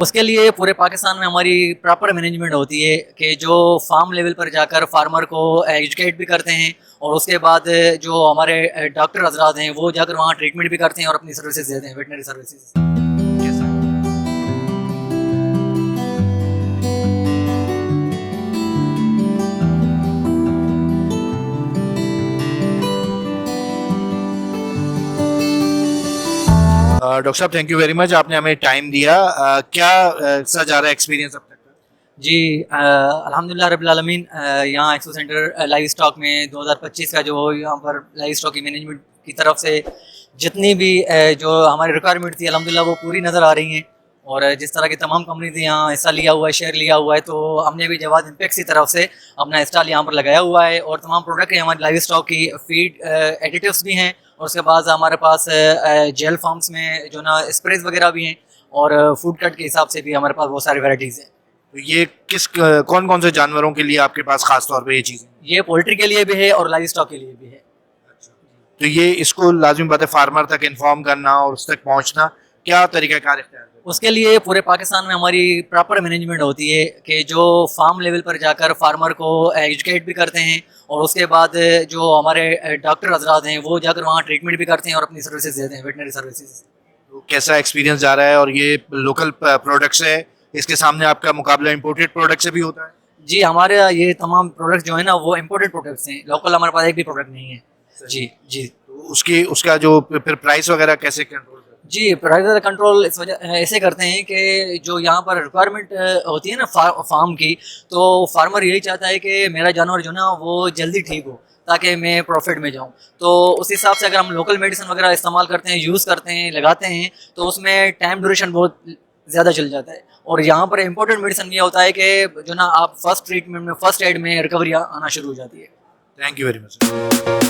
उसके लिए पूरे पाकिस्तान में हमारी प्रॉपर मैनेजमेंट होती है कि जो फार्म लेवल पर जाकर फार्मर को एजुकेट भी करते हैं, और उसके बाद जो हमारे डॉक्टर हजरात हैं वो जाकर वहाँ ट्रीटमेंट भी करते हैं और अपनी सर्विसेज देते हैं, वेटनरी सर्विसेज। डॉक्टर साहब, थैंक यू वेरी मच, आपने हमें टाइम दिया। क्या सा जा रहा है एक्सपीरियंस अब तक का? जी, अल्हम्दुलिल्लाह रब्बिल आलमीन। यहाँ एक्सपो सेंटर लाइव स्टॉक में 2025 का जो यहाँ पर लाइव स्टॉक की मैनेजमेंट की तरफ से जितनी भी जो हमारी रिक्वायरमेंट थी अल्हम्दुलिल्लाह वो पूरी नज़र आ रही हैं। और जिस तरह की तमाम कंपनी थी यहाँ हिस्सा लिया हुआ है, शेयर लिया हुआ है, तो हमने भी जवाद इम्पेक्स की तरफ से अपना स्टॉल यहाँ पर लगाया हुआ है। और तमाम प्रोडक्ट हैं हमारे लाइव स्टॉक की, फीड एडिटिव्स भी हैं, और उसके बाद हमारे पास जेल फार्म्स में जो ना स्प्रेज वगैरह भी हैं, और फूड कट के हिसाब से भी हमारे पास बहुत सारी वैराइटीज़ हैं। तो ये कौन कौन से जानवरों के लिए आपके पास खास तौर पे ये चीज़ें? ये पोल्ट्री के लिए भी है और लाइव स्टॉक के लिए भी है। तो ये इसको लाजमी बात है फार्मर तक इन्फॉर्म करना और उस तक पहुंचना, क्या तरीक़ाकार इख्तियार करें? उसके लिए पूरे पाकिस्तान में हमारी प्रॉपर मैनेजमेंट होती है कि जो फार्म लेवल पर जाकर फार्मर को एजुकेट भी करते हैं, और उसके बाद जो हमारे डॉक्टर हजरात हैं वो जाकर वहाँ ट्रीटमेंट भी करते हैं और अपनी सर्विसेज देते हैं, वेटनरी सर्विसेज। तो कैसा एक्सपीरियंस जा रहा है, और ये लोकल प्रोडक्ट्स है, इसके सामने आपका मुकाबला इंपोर्टेड प्रोडक्ट से भी होता है? जी, हमारे ये तमाम प्रोडक्ट जो है ना वो इम्पोर्टेड प्रोडक्ट्स हैं, लोकल हमारे पास एक भी प्रोडक्ट नहीं है। जी जी। तो उसकी उसका जो फिर प्राइस वगैरह कैसे कंट्रोल? जी, प्राइस कंट्रोल इस वजह ऐसे करते हैं कि जो यहाँ पर रिक्वायरमेंट होती है ना फार्म की, तो फार्मर यही चाहता है कि मेरा जानवर जो ना वो जल्दी ठीक हो ताकि मैं प्रॉफिट में जाऊँ। तो उस हिसाब से अगर हम लोकल मेडिसिन वगैरह इस्तेमाल करते हैं, यूज़ करते हैं, लगाते हैं, तो उसमें टाइम ड्यूरेशन बहुत ज़्यादा चल जाता है। और यहाँ पर इम्पोर्टेड मेडिसिन ये होता है कि जो ना आप फर्स्ट ट्रीटमेंट में, फर्स्ट एड में रिकवरी आना शुरू हो जाती है। Thank you very much.